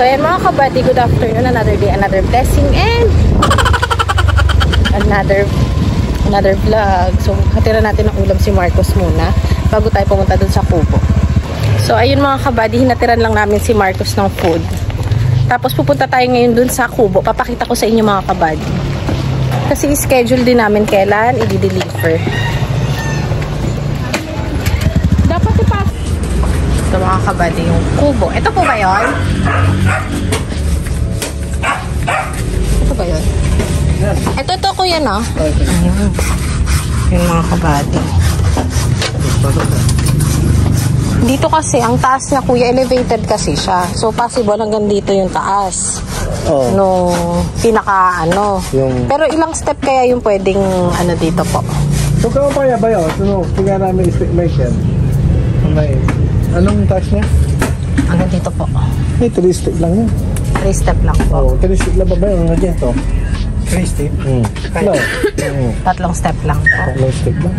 ayan mga kabady, good afternoon. Another day, another blessing, and another vlog. So, hatira natin ng ulam si Marcos muna bago tayo pumunta dun sa Kubo. So, ayun mga kabady, hinatiran lang namin si Marcos ng food. Tapos pupunta tayo ngayon dun sa Kubo. Papakita ko sa inyo mga kabady. Kasi schedule din namin kailan i-deliver. Dapat ipas. Ito mga kabady, yung Kubo. Ito po ba yun? Ito ba yun? Ito kuya no? Ayun. Yung mga kabady. Dito kasi, ang taas niya kuya, elevated kasi siya. So, possible hanggang dito yung taas. Oh. No, pinaka ano. Yung... Pero ilang step kaya yung pwedeng ano dito po? So, kung kaya ba yun? So, tingnan namin estimation. Anong taas niya? Hanggang dito po. May 3 step lang yun. 3 step lang po. Oh, 3 step lang ba yun? Hanggang dito? 3 step? No. 3 step lang po. 3 step lang.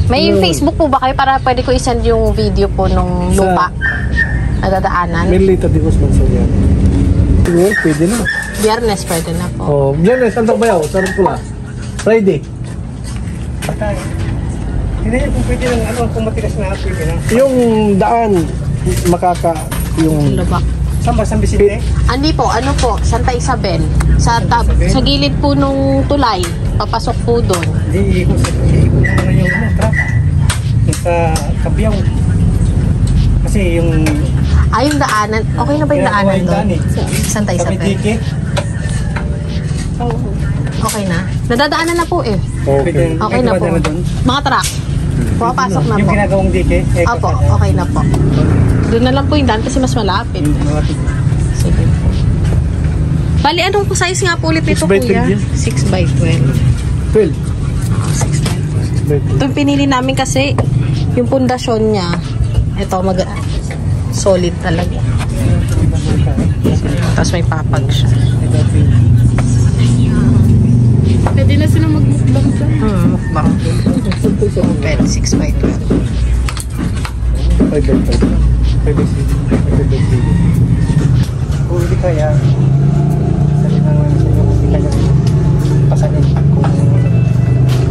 May Facebook po ba kayo para pwede ko isend yung video po nung lupa na dadaanan? May later di ko sponsor yan. Siguro, pwede na. Biyernes pwede na po. Oh, Biyernes, ang tabayaw, sarap pula. Friday. Hindi niya kung pwede lang, ano, kung matigas na, pwede na. Yung daan, yung... Lubak. Saan ba? San Vicente? Hindi po, ano po, Santa Isabel. Sa gilid po nung tulay. Papasok po doon. Hindi ko naman yung truck. Sa Kabiyaw. Kasi yung... Yung daanan. Okay na ba yung daanan doon? Santa Isabel. Okay na. Nadadaanan na po eh. Okay na po. Mga truck. Pumapasok na po. Yung ginagawang dike. Opo, okay na po. Doon na lang po yung daan kasi mas malapit. Sige po. Bali, anong po size nga po ulit nito kuya? 6x12. 12. 6x12. Itong pinili namin kasi yung pundasyon niya, ito solid talaga. Tapos may papag siya. Pwede na sila magmukbang sa? Mukbang. Pwede 6x12. 5x12. Pwede kung hindi kaya sabi naman sa inyo kung hindi kaya pasanin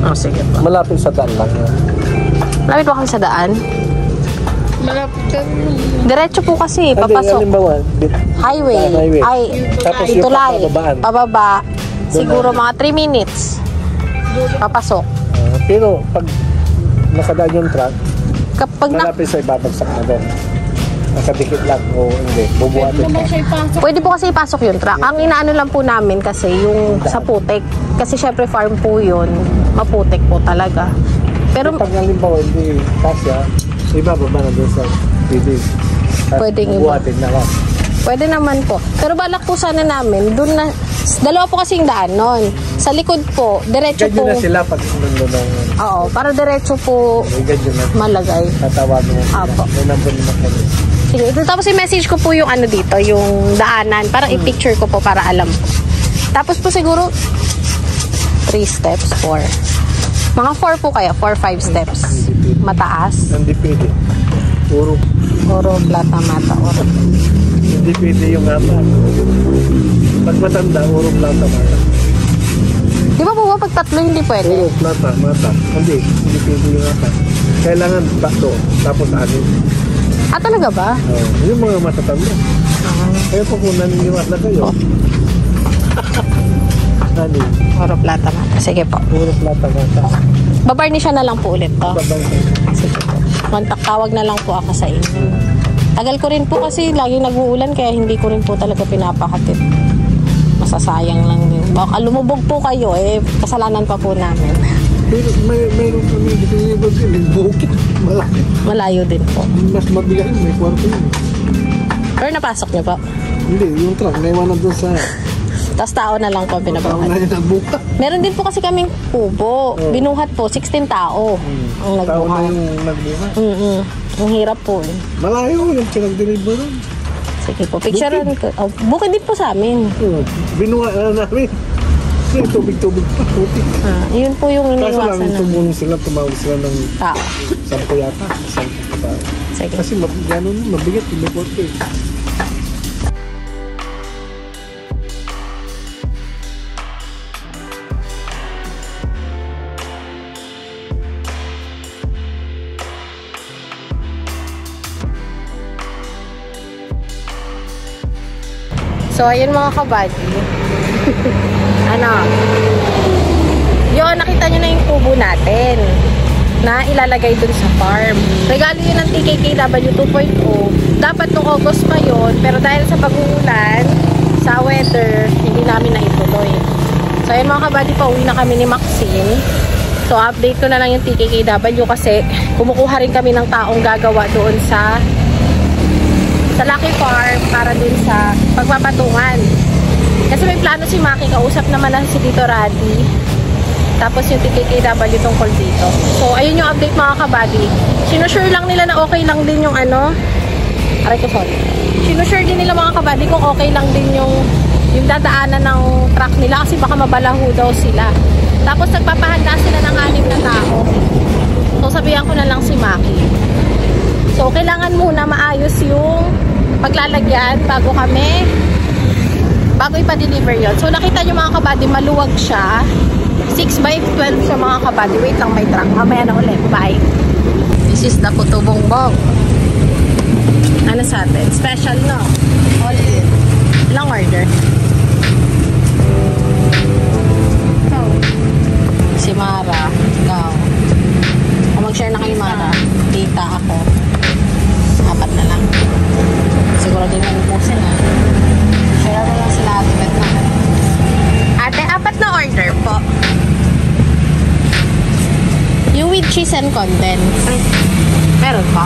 kung sige po. Malapit sa daan lang yan. Malapit ba kami sa daan? Malapit ka. Diretso po kasi, papasok. Highway. Tapos yung tulay. Pababa. Doon siguro mga 3 minutes. Papasok. Pero pag nakadaan yung truck, kapag malapit sa ibabagsak na doon. Nakadikit lang o hindi, bubuhatin pa. Pwede po kasi ipasok yung truck. Ang inaano lang po namin kasi yung sa putik. Kasi syempre farm po yun. Maputik po talaga. Pero pag halimbawa hindi kasya, ibababa na doon sa PD. pwedeng bubuhatin na lang. Pwede naman po. Pero balak po sana namin, doon na, dalawa po kasing daan nun. Sa likod po, diretso po. Ganyan na sila pag sundo ng... Oo, para diretso po malagay. Tatawagin mo sila. Apo. May number naman kami. Sige, tapos i-message ko po yung ano dito, yung daanan. Parang i-picture ko po para alam ko. Tapos po siguro, 3 steps, 4. Mga 4 po kaya, 4-5 steps. Mataas. Hindi pwede. Oro, plata, mata, oro. Hindi pwede yung mata. Pag matanda, oro, plata, mata. Di ba po ba pag tatlo hindi pwede? Oro, plata, mata. Hindi pwede yung mata. Kailangan tatlo, tapos anin. Talaga ba? Yung mga matatanda. Kaya po kung naniniwala kayo. Ano? Oro, plata, mata. Sige po. Oro, plata, mata. Babarni siya na lang po ulit to. Sige po. Tawag na lang po ako sa inyo. Tagal ko rin po kasi laging nag-uulan kaya hindi ko rin po talaga pinapakatid. Masasayang lang din. Baka lumubog po kayo kasalanan pa po namin. Pero mayroon kami dito yung bukit. Malayo din po. Mas mabigat may kwarto yun. Pero napasok niyo po? Hindi, yung truck naiwanan doon sa... Tapos tao na lang po pinabuhat. Meron din po kasi kaming kubo. Binuhat po, 16 tao ang nagbuhat. Tao na yung nagbuhat? Ang hirap po Malayo yung pinag-deliver nun. Sige po, picture ko. Bukid din po sa amin. Binuhat na namin. Kasi tubig-tubig pa, puti. Yun po yung Kaso lang, iniwasan namin. tumulong sila, tumawag sila ng Tao. 10 yata. 10 pa. Sige. Kasi gano'n, mabigat, lumipot ko eh. So, ayun mga kabady. Yun, nakita nyo na yung kubo natin na ilalagay dun sa farm. Regalo yun ng TKKW 2.0. Dapat nung August pa yun, pero dahil sa pag-uulan, sa weather, hindi namin naituloy. So, ayun mga kabady, pauwi na kami ni Maxine. So, update ko na lang yung TKKW kasi kumukuha rin kami ng taong gagawa doon sa Lucky Farm para dun sa pagpapatungan. Kasi may plano si Maki, kausap naman lang si Tito Raddy. Tapos yung TKKW tungkol dito. So, ayun yung update mga kabady. Sinusure lang nila na okay lang din yung Sinusure din nila mga kabady kung okay lang din yung dadaanan ng truck nila kasi baka mabalahu daw sila. Tapos nagpapahanda sila ng 6 na tao. So, sabihan ko na lang si Maki. So, kailangan muna maayos yung paglalagyan bago ipa-deliver yun. So, nakita nyo mga kabady, maluwag siya. 6x12 siya mga kabady. Wait lang, may truck. Mamaya na ulit. Bye. This is the Puto Bongbong. Ano sa atin? Special, no? All in. Ilang order? So, si Mara. Ikaw. O mag-share na kayo, Mara. Tita ako. 4 na lang. Siguro din mo ubusin ha. Share mo lang sila ate Bet na. Ate, 4 na order po. Yung with cheese and condensed. Meron po.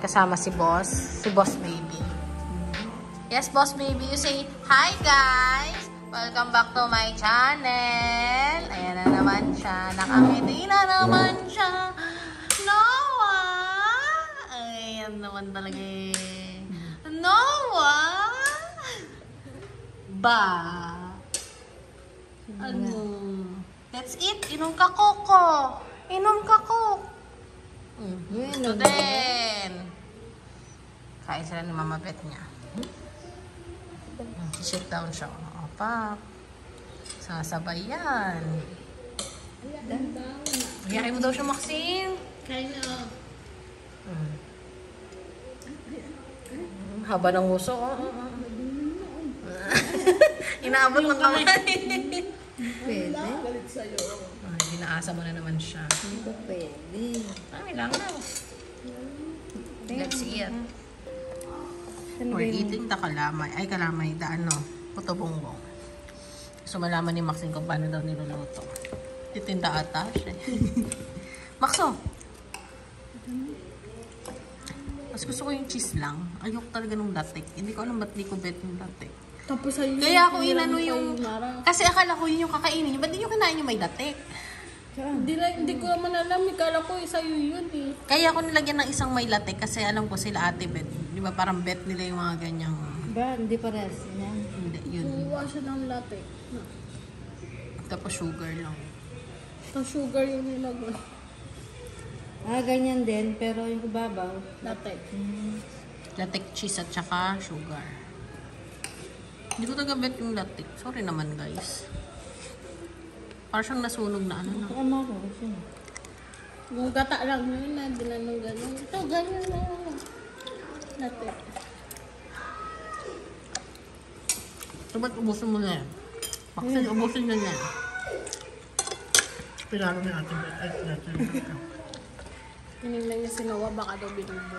Kasama si Boss Baby. Yes, Boss Baby, you say, hi guys! Welcome back to my channel. Ayan na naman siya. Nakangiti na naman siya. Noah! Ayan naman talaga eh. Noah! Ba? Ano? That's it. Inom ka, Coco. Inom ka, Coco. Ito din. Kain sila ni Mama Bet niya. Sit down siya. Opa. Sasabay yan. Iyakin mo daw siya, Maxine. Kain na. Haba ng huso. Inaabot ng kamay. Pwede. Ginaasa mo na naman siya. Hindi pwede. Ay, lang na. Let's eat. Ano We're eating the kalamay. Ay, kalamay. The ano? Puto bongbong. So, malaman ni Maxine kung paano daw niluluto. Titinda ata siya. Maxo! Mas gusto ko yung cheese lang. Ayoko talaga nung latik. Hindi ko alam ba't di ko bet yung latik. Tapos ayun. Kaya ako inano yung... Kasi akala ko yun yung kakainin niyo. Ba't di nyo kinain yung may datik? Hindi ko naman alam. Kala ko isa yun eh. Kaya ako nilagyan ng isang may latik kasi alam ko sila ate bet. Di ba parang bet nila yung mga ganyang... Ba, hindi pares. Yan. Hindi, yun. Kuha siya ng latte. Tapos sugar lang. Tapos sugar yung nilagay. Ah, ganyan din. Pero yung babaw. Latte. Latik cheese at saka sugar. Hindi ko talaga bet yung latik. Sorry naman guys. Parang siyang nasunog na ano na. Tama ko. Siya. Yung gata lang yun na dinanong gano'n. Ito, ganyan na lang. Latte. So ba't ubusin mo na yan? Maxine, ubusin na yan. Pinalo ni Ate Bet. Ay, natin. Tinignan niya si Noah, baka daw binubo.